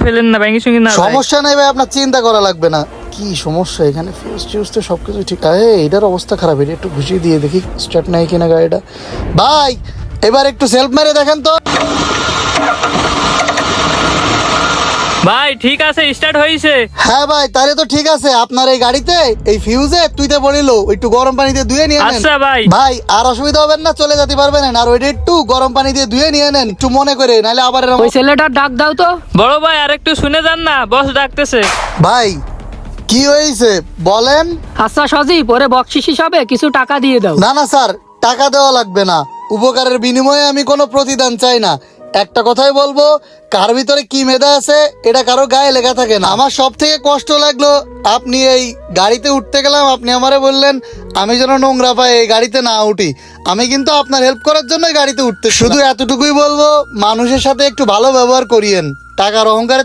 ফেলেন না ব্যাঙ্গি সঙ্গে না ভাই। সমস্যা নেই ভাই, আপনার চিন্তা করা লাগবে না। কি সমস্যা এখানে? ফিউজ টিউজ তো সবকিছু ঠিক আছে। এটার অবস্থা খারাপ, এটা একটু ঘুষিয়ে দিয়ে দেখি স্টার্ট নাই কিনা গাড়িটা। ভাই এবার একটু সেলফ মেরে দেখেন তো। ভাই ঠিক আছে, স্টার্ট হয়েছে। হ্যাঁ ভাই তাহলে তো ঠিক আছে। আপনার এই গাড়িতে এই ফিউজে তুইতে পড়িল, একটু গরম পানি দিয়ে ধুয়ে নিয়ে নেন। আচ্ছা ভাই। ভাই আর অসুবিধা হবে না, চলে যেতে পারবেন। আর ওইটা একটু গরম পানি দিয়ে ধুয়ে নিয়ে নেন, একটু মনে করে, নাহলে আবার এরকম। ওই ছেলেটার ডাক দাও তো। বড় ভাই আর একটু শুনে যান না, বস ডাকতেছে। ভাই কি হয়েছে বলেন? আচ্ছা সজীব, ওরে বকশিস হিসাবে কিছু টাকা দিয়ে দাও। না না স্যার, টাকা দেওয়া লাগবে না। উপকারের বিনিময়ে আমি কোনো প্রতিদান চাই না। একটা কথাই বলবো, কার ভিতরে কি মেধা আছে এটা কারো গায়ে লেখা থাকে না। আমার সব থেকে কষ্ট লাগলো, আপনি এই গাড়িতে উঠতে গেলাম, আপনি আমারে বললেন আমি যেন নোংরা পাই এই গাড়িতে না উঠি। আমি কিন্তু আপনার হেল্প করার জন্য গাড়িতে উঠতে, শুধু এতটুকুই বলবো, মানুষের সাথে একটু ভালো ব্যবহার করিয়েন। টাকার অহংকারে